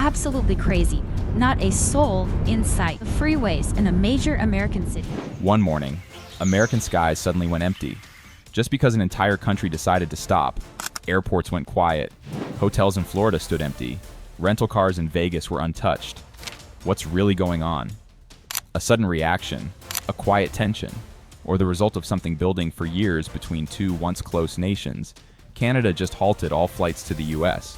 absolutely crazy. Not a soul in sight. The freeways in a major American city. One morning, American skies suddenly went empty. Just because an entire country decided to stop, airports went quiet, hotels in Florida stood empty, rental cars in Vegas were untouched. What's really going on? A sudden reaction, a quiet tension, or the result of something building for years between two once close nations? Canada just halted all flights to the US.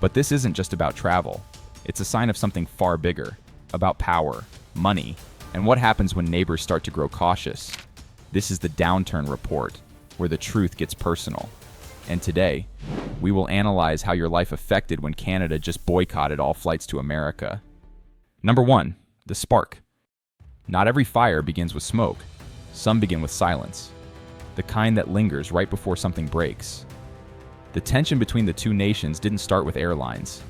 But this isn't just about travel. It's a sign of something far bigger, about power, money, and what happens when neighbors start to grow cautious. This is the Downturn Report, where the truth gets personal. And today, we will analyze how your life affected when Canada just boycotted all flights to America. Number 1, the spark. Not every fire begins with smoke. Some begin with silence, the kind that lingers right before something breaks. The tension between the two nations didn't start with airlines.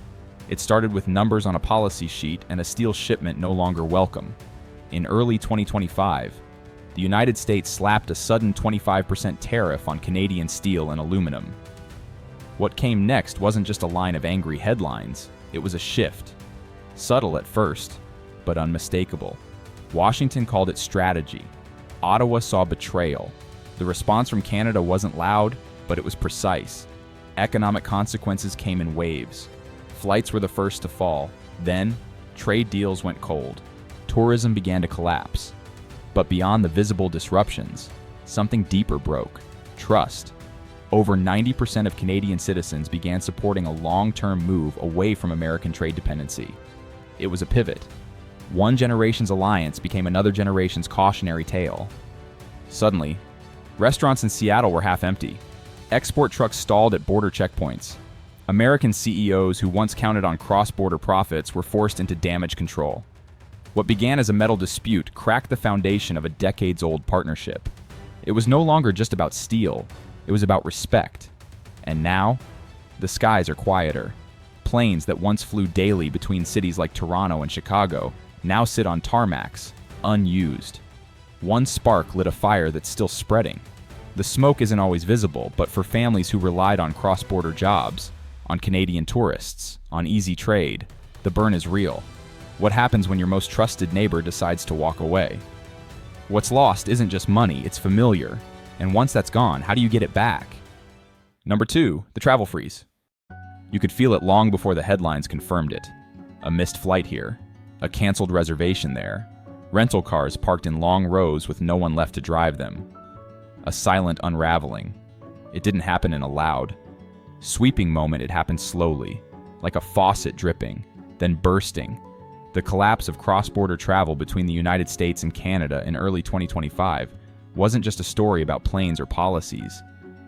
It started with numbers on a policy sheet and a steel shipment no longer welcome. In early 2025, the United States slapped a sudden 25% tariff on Canadian steel and aluminum. What came next wasn't just a line of angry headlines, it was a shift. Subtle at first, but unmistakable. Washington called it strategy. Ottawa saw betrayal. The response from Canada wasn't loud, but it was precise. Economic consequences came in waves. Flights were the first to fall. Then, trade deals went cold. Tourism began to collapse. But beyond the visible disruptions, something deeper broke: trust. Over 90% of Canadian citizens began supporting a long-term move away from American trade dependency. It was a pivot. One generation's alliance became another generation's cautionary tale. Suddenly, restaurants in Seattle were half empty. Export trucks stalled at border checkpoints. American CEOs who once counted on cross-border profits were forced into damage control. What began as a metal dispute cracked the foundation of a decades-old partnership. It was no longer just about steel, it was about respect. And now, the skies are quieter. Planes that once flew daily between cities like Toronto and Chicago now sit on tarmacs, unused. One spark lit a fire that's still spreading. The smoke isn't always visible, but for families who relied on cross-border jobs, on Canadian tourists, on easy trade, the burn is real. What happens when your most trusted neighbor decides to walk away? What's lost isn't just money, it's familiar. And once that's gone, how do you get it back? Number 2, the travel freeze. You could feel it long before the headlines confirmed it. A missed flight here, a canceled reservation there, rental cars parked in long rows with no one left to drive them. A silent unraveling. It didn't happen in a loud, sweeping moment. It happened slowly, like a faucet dripping, then bursting. The collapse of cross-border travel between the United States and Canada in early 2025 wasn't just a story about planes or policies.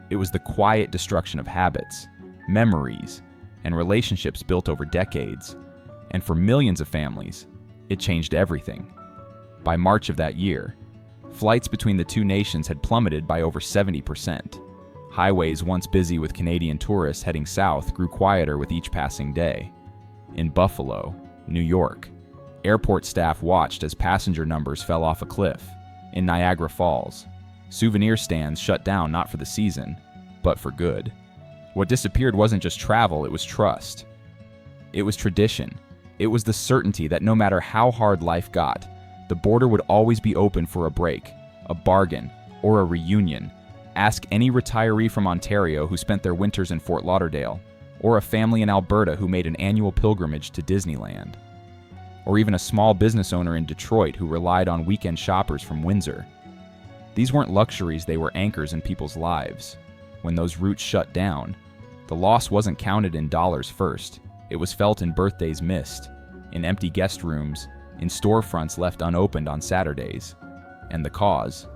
It was the quiet destruction of habits, memories, and relationships built over decades. And for millions of families, it changed everything. By March of that year, flights between the two nations had plummeted by over 70%. Highways once busy with Canadian tourists heading south grew quieter with each passing day. In Buffalo, New York, airport staff watched as passenger numbers fell off a cliff. In Niagara Falls, souvenir stands shut down not for the season, but for good. What disappeared wasn't just travel, it was trust. It was tradition. It was the certainty that no matter how hard life got, the border would always be open for a break, a bargain, or a reunion. Ask any retiree from Ontario who spent their winters in Fort Lauderdale, or a family in Alberta who made an annual pilgrimage to Disneyland. Or even a small business owner in Detroit who relied on weekend shoppers from Windsor. These weren't luxuries, they were anchors in people's lives. When those routes shut down, the loss wasn't counted in dollars first. It was felt in birthdays missed, in empty guest rooms, in storefronts left unopened on Saturdays. And the cause?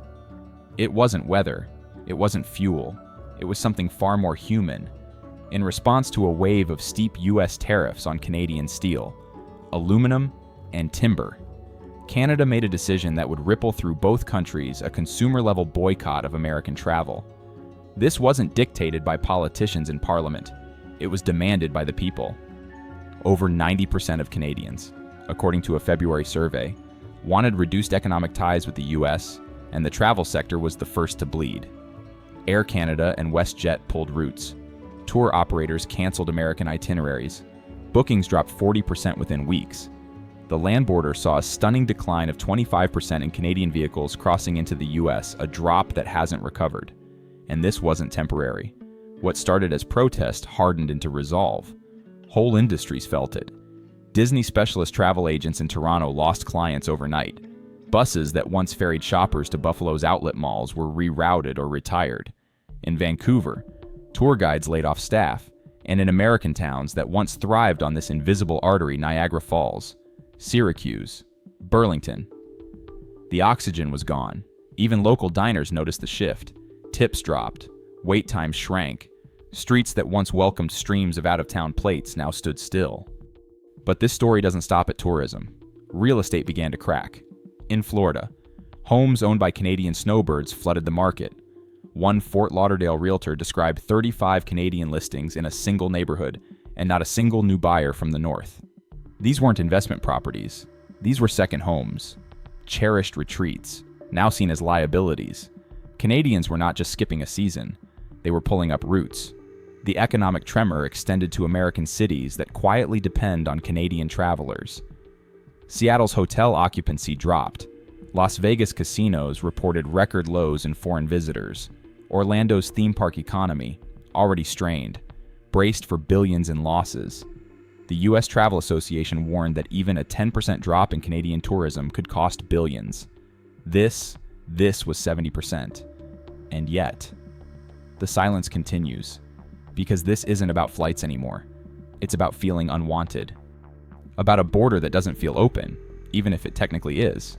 It wasn't weather, it wasn't fuel, it was something far more human. In response to a wave of steep US tariffs on Canadian steel, aluminum, and timber, Canada made a decision that would ripple through both countries: a consumer-level boycott of American travel. This wasn't dictated by politicians in Parliament, it was demanded by the people. Over 90% of Canadians, according to a February survey, wanted reduced economic ties with the US, and the travel sector was the first to bleed. Air Canada and WestJet pulled routes. Tour operators canceled American itineraries. Bookings dropped 40% within weeks. The land border saw a stunning decline of 25% in Canadian vehicles crossing into the US, a drop that hasn't recovered. And this wasn't temporary. What started as protest hardened into resolve. Whole industries felt it. Disney specialist travel agents in Toronto lost clients overnight. Buses that once ferried shoppers to Buffalo's outlet malls were rerouted or retired. In Vancouver, tour guides laid off staff. And in American towns that once thrived on this invisible artery, Niagara Falls, Syracuse, Burlington, the oxygen was gone. Even local diners noticed the shift. Tips dropped. Wait times shrank. Streets that once welcomed streams of out-of-town plates now stood still. But this story doesn't stop at tourism. Real estate began to crack. In Florida, homes owned by Canadian snowbirds flooded the market. One Fort Lauderdale realtor described 35 Canadian listings in a single neighborhood, and not a single new buyer from the north. These weren't investment properties. These were second homes. Cherished retreats, now seen as liabilities. Canadians were not just skipping a season. They were pulling up roots. The economic tremor extended to American cities that quietly depend on Canadian travelers. Seattle's hotel occupancy dropped. Las Vegas casinos reported record lows in foreign visitors. Orlando's theme park economy, already strained, braced for billions in losses. The U.S. Travel Association warned that even a 10% drop in Canadian tourism could cost billions. This was 70%. And yet, the silence continues. Because this isn't about flights anymore. It's about feeling unwanted. About a border that doesn't feel open, even if it technically is.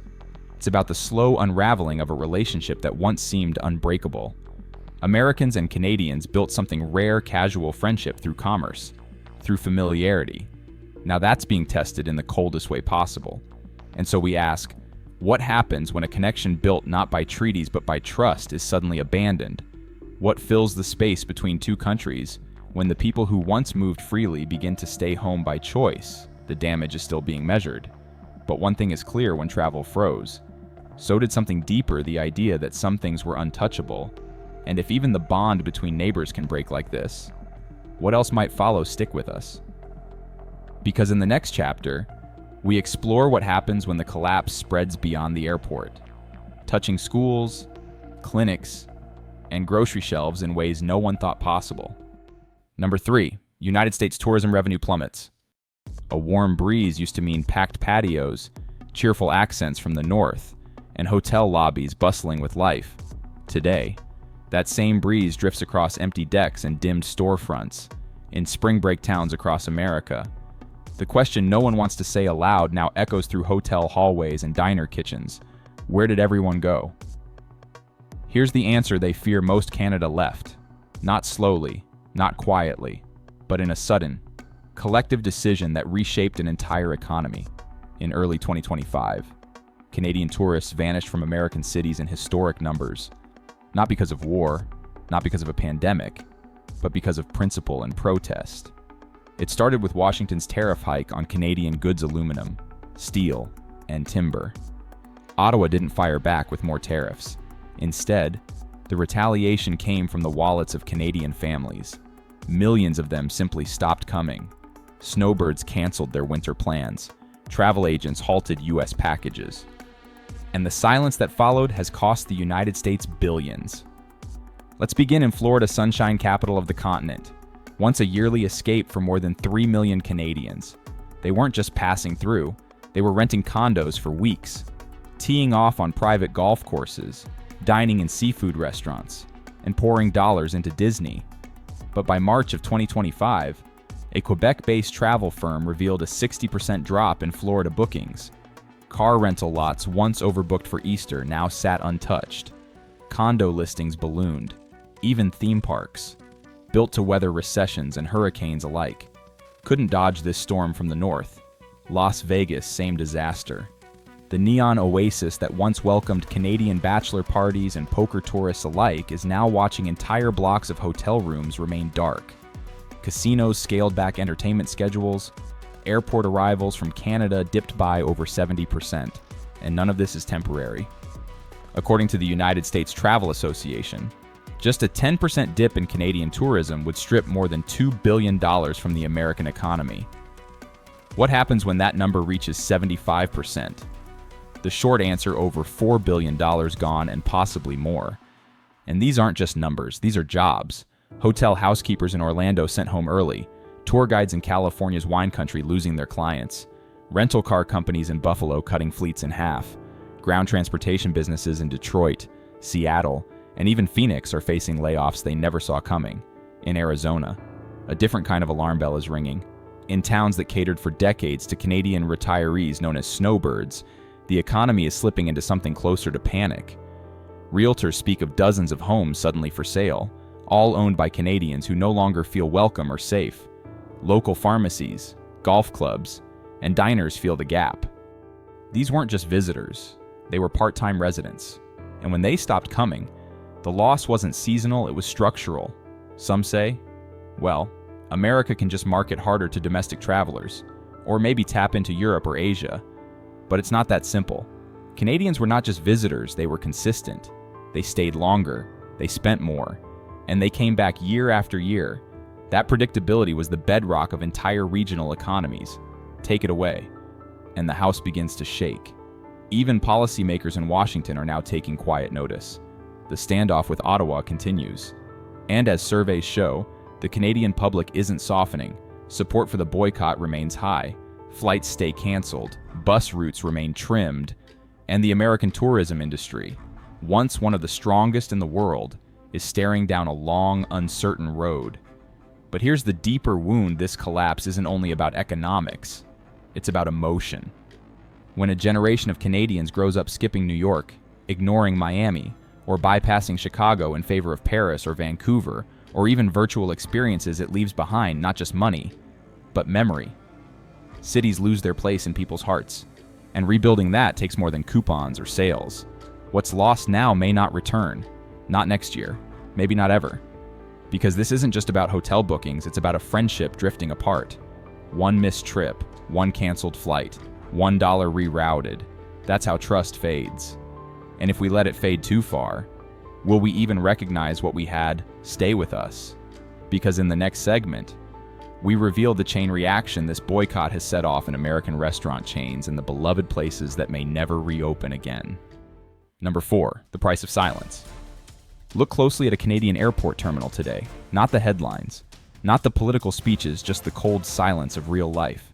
It's about the slow unraveling of a relationship that once seemed unbreakable. Americans and Canadians built something rare, casual friendship through commerce, through familiarity. Now that's being tested in the coldest way possible. And so we ask, what happens when a connection built not by treaties but by trust is suddenly abandoned? What fills the space between two countries when the people who once moved freely begin to stay home by choice? The damage is still being measured. But one thing is clear: when travel froze, so did something deeper, the idea that some things were untouchable. And if even the bond between neighbors can break like this, what else might follow? Stick with us. Because in the next chapter, we explore what happens when the collapse spreads beyond the airport, touching schools, clinics, and grocery shelves in ways no one thought possible. Number 3, United States tourism revenue plummets. A warm breeze used to mean packed patios, cheerful accents from the north, and hotel lobbies bustling with life. Today, that same breeze drifts across empty decks and dimmed storefronts in spring break towns across America. The question no one wants to say aloud now echoes through hotel hallways and diner kitchens. Where did everyone go? Here's the answer they fear most: Canada left. Not slowly, not quietly, but in a sudden, collective decision that reshaped an entire economy. In early 2025, Canadian tourists vanished from American cities in historic numbers. Not because of war, not because of a pandemic, but because of principle and protest. It started with Washington's tariff hike on Canadian goods, aluminum, steel, and timber. Ottawa didn't fire back with more tariffs. Instead, the retaliation came from the wallets of Canadian families. Millions of them simply stopped coming. Snowbirds canceled their winter plans. Travel agents halted U.S. packages. And the silence that followed has cost the United States billions. Let's begin in Florida, sunshine capital of the continent. Once a yearly escape for more than 3 million Canadians. They weren't just passing through, they were renting condos for weeks, teeing off on private golf courses, dining in seafood restaurants, and pouring dollars into Disney. But by March of 2025, a Quebec-based travel firm revealed a 60% drop in Florida bookings. Car rental lots once overbooked for Easter now sat untouched. Condo listings ballooned. Even theme parks, built to weather recessions and hurricanes alike, couldn't dodge this storm from the north. Las Vegas, same disaster. The neon oasis that once welcomed Canadian bachelor parties and poker tourists alike is now watching entire blocks of hotel rooms remain dark. Casinos scaled back entertainment schedules. Airport arrivals from Canada dipped by over 70%, and none of this is temporary. According to the United States Travel Association, just a 10% dip in Canadian tourism would strip more than $2 billion from the American economy. What happens when that number reaches 75%? The short answer, over $4 billion gone and possibly more. And these aren't just numbers, these are jobs. Hotel housekeepers in Orlando sent home early, tour guides in California's wine country losing their clients, rental car companies in Buffalo cutting fleets in half, ground transportation businesses in Detroit, Seattle, and even Phoenix are facing layoffs they never saw coming. In Arizona, a different kind of alarm bell is ringing. In towns that catered for decades to Canadian retirees known as snowbirds, the economy is slipping into something closer to panic. Realtors speak of dozens of homes suddenly for sale, all owned by Canadians who no longer feel welcome or safe. Local pharmacies, golf clubs, and diners feel the gap. These weren't just visitors, they were part-time residents. And when they stopped coming, the loss wasn't seasonal, it was structural. Some say, well, America can just market harder to domestic travelers, or maybe tap into Europe or Asia. But it's not that simple. Canadians were not just visitors, they were consistent. They stayed longer, they spent more, and they came back year after year. That predictability was the bedrock of entire regional economies. Take it away, and the house begins to shake. Even policymakers in Washington are now taking quiet notice. The standoff with Ottawa continues. And as surveys show, the Canadian public isn't softening. Support for the boycott remains high. Flights stay canceled, bus routes remain trimmed, and the American tourism industry, once one of the strongest in the world, is staring down a long, uncertain road. But here's the deeper wound: this collapse isn't only about economics, it's about emotion. When a generation of Canadians grows up skipping New York, ignoring Miami, or bypassing Chicago in favor of Paris or Vancouver, or even virtual experiences, it leaves behind not just money, but memory. Cities lose their place in people's hearts, and rebuilding that takes more than coupons or sales. What's lost now may not return, not next year, maybe not ever. Because this isn't just about hotel bookings, it's about a friendship drifting apart. One missed trip, one canceled flight, $1 rerouted. That's how trust fades. And if we let it fade too far, will we even recognize what we had stay with us? Because in the next segment, we reveal the chain reaction this boycott has set off in American restaurant chains and the beloved places that may never reopen again. Number 4, the price of silence. Look closely at a Canadian airport terminal today. Not the headlines, not the political speeches, just the cold silence of real life.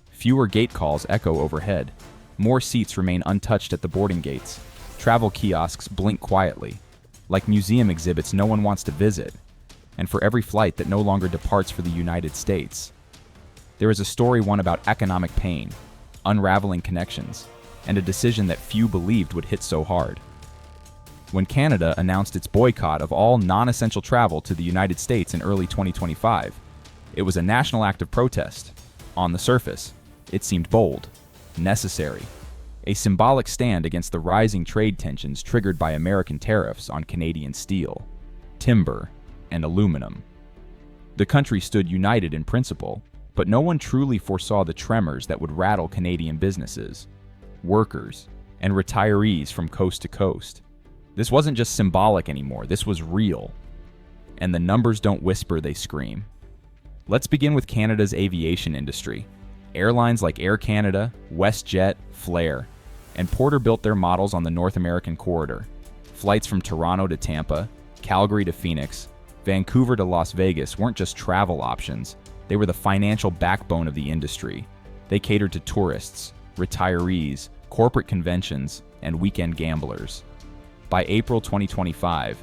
Fewer gate calls echo overhead. More seats remain untouched at the boarding gates. Travel kiosks blink quietly, like museum exhibits no one wants to visit. And for every flight that no longer departs for the United States, there is a story one about economic pain, unraveling connections, and a decision that few believed would hit so hard. When Canada announced its boycott of all non-essential travel to the United States in early 2025, it was a national act of protest. On the surface, it seemed bold, necessary, a symbolic stand against the rising trade tensions triggered by American tariffs on Canadian steel, timber, and aluminum. The country stood united in principle, but no one truly foresaw the tremors that would rattle Canadian businesses, workers, and retirees from coast to coast. This wasn't just symbolic anymore, this was real. And the numbers don't whisper, they scream. Let's begin with Canada's aviation industry. Airlines like Air Canada, WestJet, Flair, and Porter built their models on the North American corridor. Flights from Toronto to Tampa, Calgary to Phoenix, Vancouver to Las Vegas weren't just travel options, they were the financial backbone of the industry. They catered to tourists, retirees, corporate conventions, and weekend gamblers. By April 2025,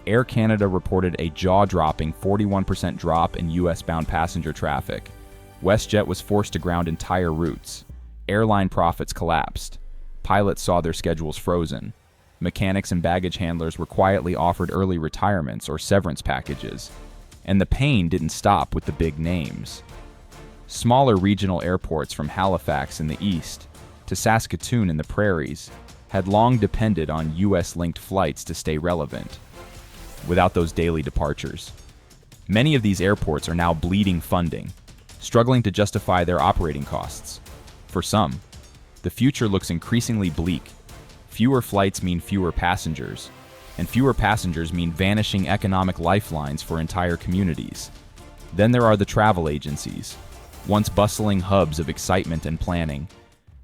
Air Canada reported a jaw-dropping 41% drop in US-bound passenger traffic. WestJet was forced to ground entire routes. Airline profits collapsed. Pilots saw their schedules frozen. Mechanics and baggage handlers were quietly offered early retirements or severance packages. And the pain didn't stop with the big names. Smaller regional airports from Halifax in the east to Saskatoon in the prairies had long depended on US-linked flights to stay relevant. Without those daily departures, many of these airports are now bleeding funding, struggling to justify their operating costs. For some, the future looks increasingly bleak. Fewer flights mean fewer passengers, and fewer passengers mean vanishing economic lifelines for entire communities. Then there are the travel agencies. Once bustling hubs of excitement and planning,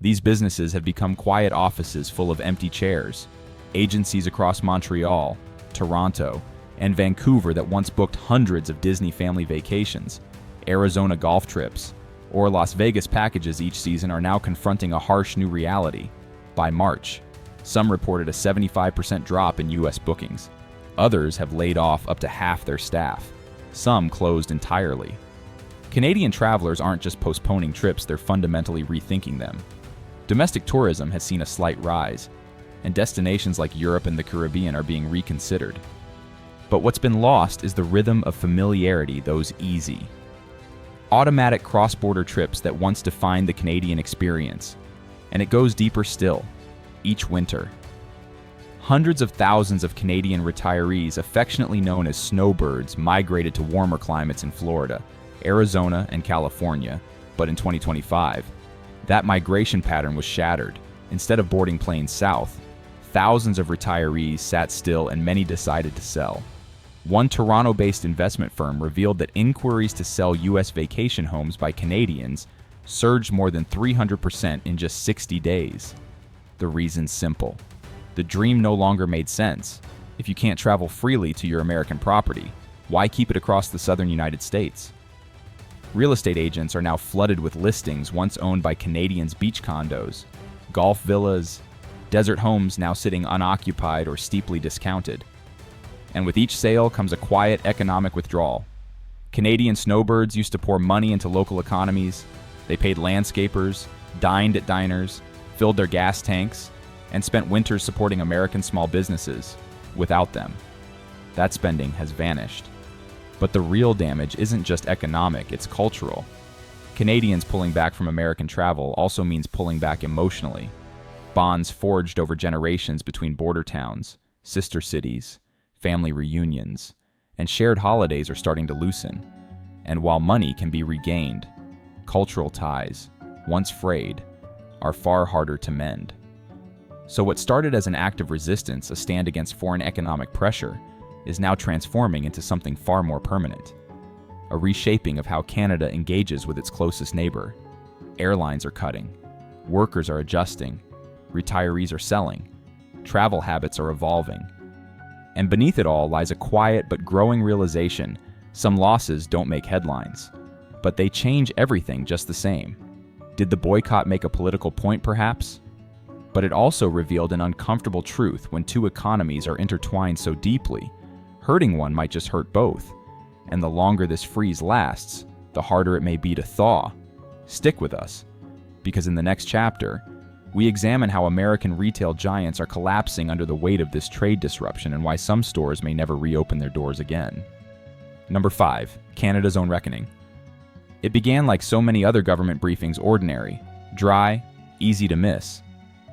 these businesses have become quiet offices full of empty chairs. Agencies across Montreal, Toronto, and Vancouver that once booked hundreds of Disney family vacations, Arizona golf trips, or Las Vegas packages each season are now confronting a harsh new reality. By March, some reported a 75% drop in U.S. bookings. Others have laid off up to half their staff. Some closed entirely. Canadian travelers aren't just postponing trips, they're fundamentally rethinking them. Domestic tourism has seen a slight rise, and destinations like Europe and the Caribbean are being reconsidered. But what's been lost is the rhythm of familiarity, those easy, automatic cross-border trips that once defined the Canadian experience. And it goes deeper still, each winter. Hundreds of thousands of Canadian retirees, affectionately known as snowbirds, migrated to warmer climates in Florida, Arizona, and California. But in 2025, that migration pattern was shattered. Instead of boarding planes south, thousands of retirees sat still and many decided to sell. One Toronto-based investment firm revealed that inquiries to sell U.S. vacation homes by Canadians surged more than 300% in just 60 days. The reason's simple. The dream no longer made sense. If you can't travel freely to your American property, why keep it across the southern United States? Real estate agents are now flooded with listings once owned by Canadians' beach condos, golf villas, desert homes now sitting unoccupied or steeply discounted. And with each sale comes a quiet economic withdrawal. Canadian snowbirds used to pour money into local economies. They paid landscapers, dined at diners, filled their gas tanks, and spent winters supporting American small businesses. Without them, that spending has vanished. But the real damage isn't just economic, it's cultural. Canadians pulling back from American travel also means pulling back emotionally. Bonds forged over generations between border towns, sister cities, family reunions, and shared holidays are starting to loosen. And while money can be regained, cultural ties, once frayed, are far harder to mend. So what started as an act of resistance, a stand against foreign economic pressure, is now transforming into something far more permanent. A reshaping of how Canada engages with its closest neighbor. Airlines are cutting, workers are adjusting, retirees are selling, travel habits are evolving. And beneath it all lies a quiet but growing realization: some losses don't make headlines, but they change everything just the same. Did the boycott make a political point, perhaps? But it also revealed an uncomfortable truth: when two economies are intertwined so deeply, hurting one might just hurt both. And the longer this freeze lasts, the harder it may be to thaw. Stick with us, because in the next chapter, we examine how American retail giants are collapsing under the weight of this trade disruption and why some stores may never reopen their doors again. Number 5. Canada's own reckoning. It began like so many other government briefings: ordinary, dry, easy to miss.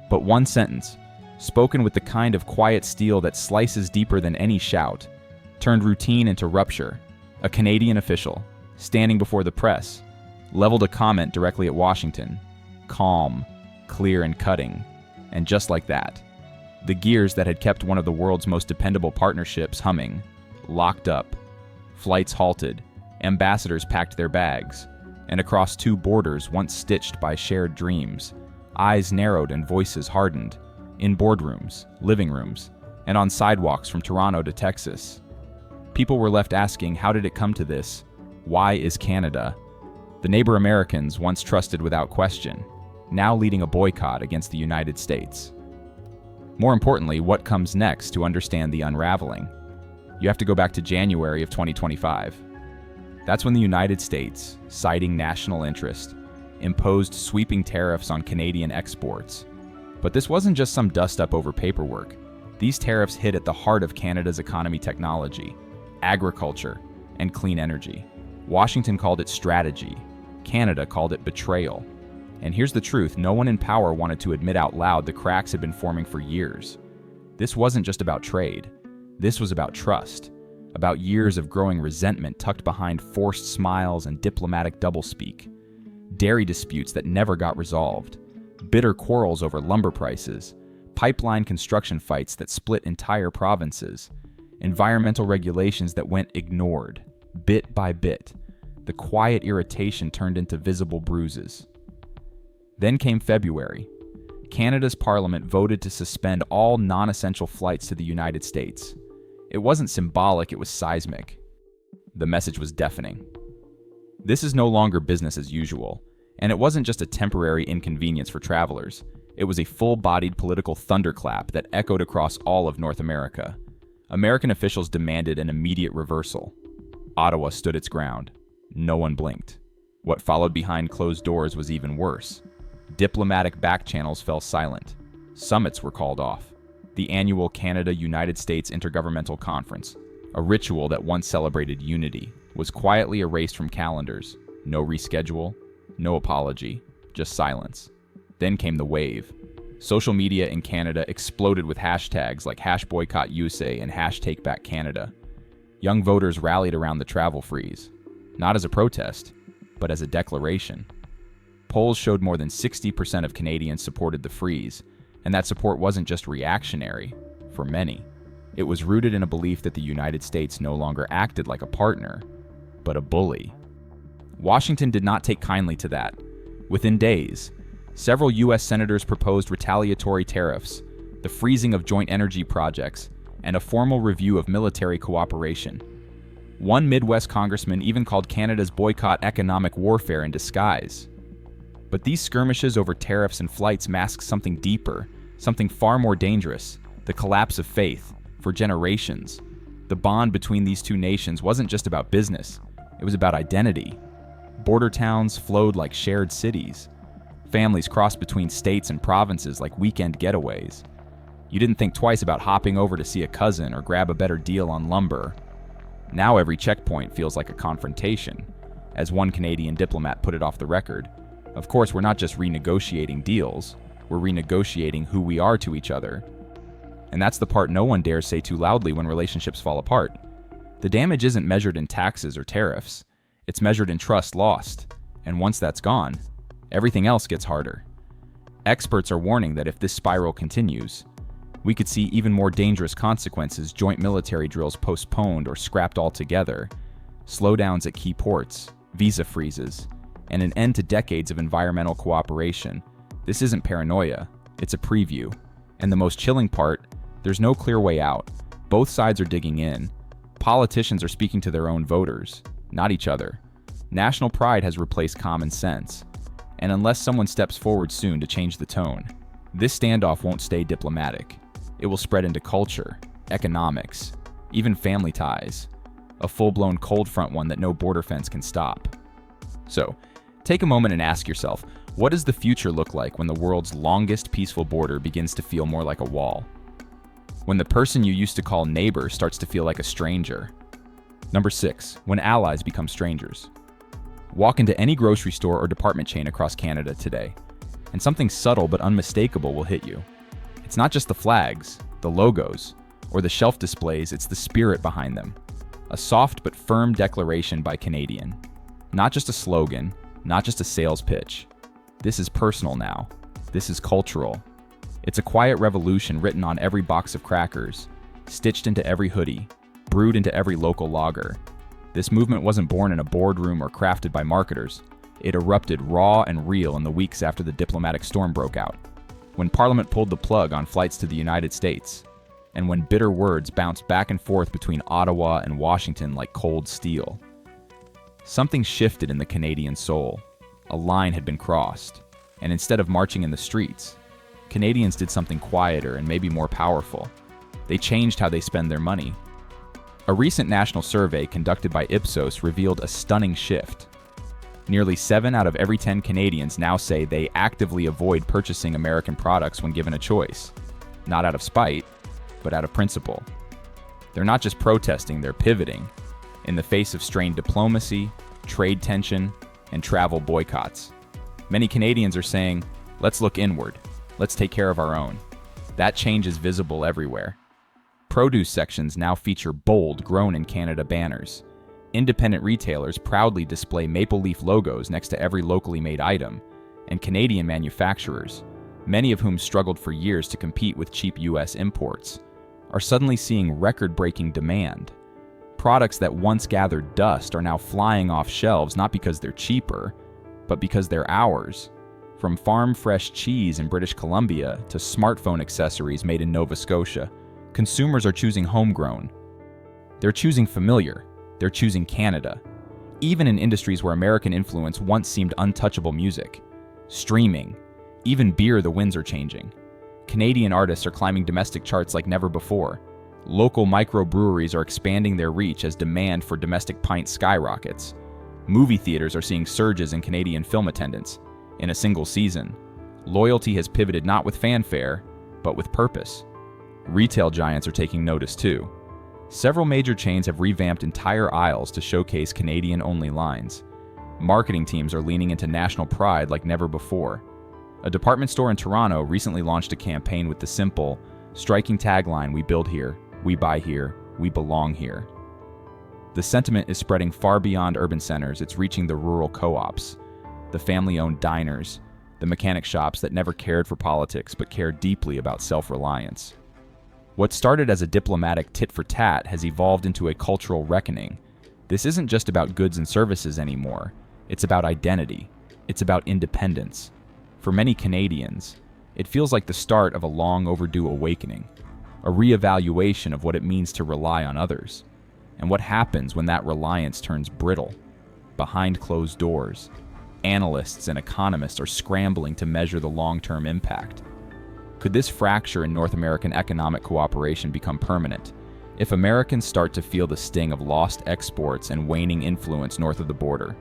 But one sentence, spoken with the kind of quiet steel that slices deeper than any shout, turned routine into rupture. A Canadian official, standing before the press, leveled a comment directly at Washington. Calm, clear, and cutting. And just like that, the gears that had kept one of the world's most dependable partnerships humming locked up. Flights halted, ambassadors packed their bags, and across two borders once stitched by shared dreams, eyes narrowed and voices hardened, in boardrooms, living rooms, and on sidewalks from Toronto to Texas. People were left asking, how did it come to this? Why is Canada, the neighbor Americans once trusted without question, now leading a boycott against the United States? More importantly, what comes next to understand the unraveling? You have to go back to January of 2025. That's when the United States, citing national interest, imposed sweeping tariffs on Canadian exports. But this wasn't just some dust-up over paperwork. These tariffs hit at the heart of Canada's economy: technology, agriculture, and clean energy. Washington called it strategy. Canada called it betrayal. And here's the truth: no one in power wanted to admit out loud the cracks had been forming for years. This wasn't just about trade. This was about trust. About years of growing resentment tucked behind forced smiles and diplomatic doublespeak. Dairy disputes that never got resolved. Bitter quarrels over lumber prices. Pipeline construction fights that split entire provinces. Environmental regulations that went ignored, bit by bit. the quiet irritation turned into visible bruises. Then came February. Canada's parliament voted to suspend all non-essential flights to the United States. It wasn't symbolic, it was seismic. The message was deafening. This is no longer business as usual, and it wasn't just a temporary inconvenience for travelers. It was a full-bodied political thunderclap that echoed across all of North America. American officials demanded an immediate reversal. Ottawa stood its ground. No one blinked. What followed behind closed doors was even worse. Diplomatic back channels fell silent. Summits were called off. The annual Canada-United States Intergovernmental Conference, a ritual that once celebrated unity, was quietly erased from calendars. No reschedule, no apology, just silence. Then came the wave. Social media in Canada exploded with hashtags like #BoyCottUSA and #TakeBackCanada. Young voters rallied around the travel freeze, not as a protest, but as a declaration. Polls showed more than 60% of Canadians supported the freeze, and that support wasn't just reactionary. For many, it was rooted in a belief that the United States no longer acted like a partner, but a bully. Washington did not take kindly to that. Within days, several U.S. senators proposed retaliatory tariffs, the freezing of joint energy projects, and a formal review of military cooperation. One Midwest congressman even called Canada's boycott economic warfare in disguise. But these skirmishes over tariffs and flights masked something deeper, something far more dangerous: the collapse of faith. For generations, the bond between these two nations wasn't just about business, it was about identity. Border towns flowed like shared cities. Families crossed between states and provinces like weekend getaways. You didn't think twice about hopping over to see a cousin or grab a better deal on lumber. Now every checkpoint feels like a confrontation. As one Canadian diplomat put it off the record, of course, we're not just renegotiating deals, we're renegotiating who we are to each other. And that's the part no one dares say too loudly when relationships fall apart. The damage isn't measured in taxes or tariffs, it's measured in trust lost. And once that's gone, everything else gets harder. Experts are warning that if this spiral continues, we could see even more dangerous consequences: joint military drills postponed or scrapped altogether, slowdowns at key ports, visa freezes, and an end to decades of environmental cooperation. This isn't paranoia, it's a preview. And the most chilling part, there's no clear way out. Both sides are digging in. Politicians are speaking to their own voters, not each other. National pride has replaced common sense. And unless someone steps forward soon to change the tone, this standoff won't stay diplomatic. It will spread into culture, economics, even family ties. A full-blown cold front one that no border fence can stop. So, take a moment and ask yourself, what does the future look like when the world's longest peaceful border begins to feel more like a wall? When the person you used to call neighbor starts to feel like a stranger? Number 6, when allies become strangers. Walk into any grocery store or department chain across Canada today, and something subtle but unmistakable will hit you. It's not just the flags, the logos, or the shelf displays, it's the spirit behind them. A soft but firm declaration by Canadian. Not just a slogan, not just a sales pitch. This is personal now. This is cultural. It's a quiet revolution written on every box of crackers, stitched into every hoodie, brewed into every local lager. This movement wasn't born in a boardroom or crafted by marketers. It erupted raw and real in the weeks after the diplomatic storm broke out, when Parliament pulled the plug on flights to the United States, and when bitter words bounced back and forth between Ottawa and Washington like cold steel. Something shifted in the Canadian soul. A line had been crossed, and instead of marching in the streets, Canadians did something quieter and maybe more powerful. They changed how they spend their money. A recent national survey conducted by Ipsos revealed a stunning shift. Nearly 7 out of every 10 Canadians now say they actively avoid purchasing American products when given a choice. Not out of spite, but out of principle. They're not just protesting, they're pivoting. In the face of strained diplomacy, trade tension, and travel boycotts. Many Canadians are saying, let's look inward, let's take care of our own. That change is visible everywhere. Produce sections now feature bold Grown in Canada banners. Independent retailers proudly display maple leaf logos next to every locally made item, and Canadian manufacturers, many of whom struggled for years to compete with cheap US imports, are suddenly seeing record-breaking demand. Products that once gathered dust are now flying off shelves not because they're cheaper, but because they're ours. From farm-fresh cheese in British Columbia to smartphone accessories made in Nova Scotia, consumers are choosing homegrown. They're choosing familiar. They're choosing Canada. Even in industries where American influence once seemed untouchable: music, streaming, even beer, the winds are changing. Canadian artists are climbing domestic charts like never before. Local microbreweries are expanding their reach as demand for domestic pints skyrockets. Movie theaters are seeing surges in Canadian film attendance. In a single season, loyalty has pivoted not with fanfare, but with purpose. Retail giants are taking notice too. Several major chains have revamped entire aisles to showcase Canadian-only lines. Marketing teams are leaning into national pride like never before. A department store in Toronto recently launched a campaign with the simple, striking tagline, "We build here, we buy here, we belong here." The sentiment is spreading far beyond urban centers. It's reaching the rural co-ops, the family-owned diners, the mechanic shops that never cared for politics but cared deeply about self-reliance. What started as a diplomatic tit-for-tat has evolved into a cultural reckoning. This isn't just about goods and services anymore. It's about identity. It's about independence. For many Canadians, it feels like the start of a long overdue awakening, a reevaluation of what it means to rely on others, and what happens when that reliance turns brittle. Behind closed doors, analysts and economists are scrambling to measure the long-term impact. Could this fracture in North American economic cooperation become permanent if Americans start to feel the sting of lost exports and waning influence north of the border?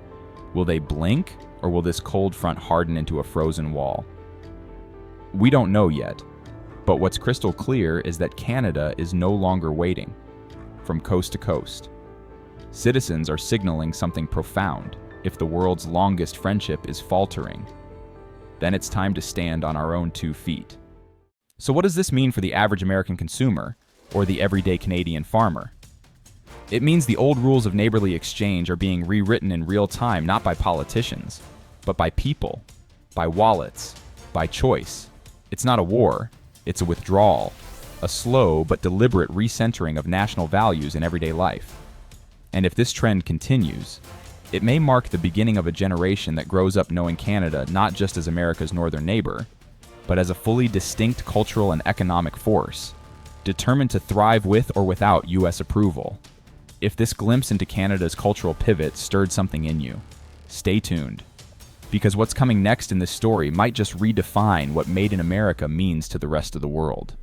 Will they blink, or will this cold front harden into a frozen wall? We don't know yet, but what's crystal clear is that Canada is no longer waiting. From coast to coast, citizens are signaling something profound. If the world's longest friendship is faltering, then it's time to stand on our own 2 feet. So what does this mean for the average American consumer, or the everyday Canadian farmer? It means the old rules of neighborly exchange are being rewritten in real time, not by politicians, but by people, by wallets, by choice. It's not a war, it's a withdrawal, a slow but deliberate recentering of national values in everyday life. And if this trend continues, it may mark the beginning of a generation that grows up knowing Canada not just as America's northern neighbor, but as a fully distinct cultural and economic force, determined to thrive with or without U.S. approval. If this glimpse into Canada's cultural pivot stirred something in you, stay tuned, because what's coming next in this story might just redefine what Made in America means to the rest of the world.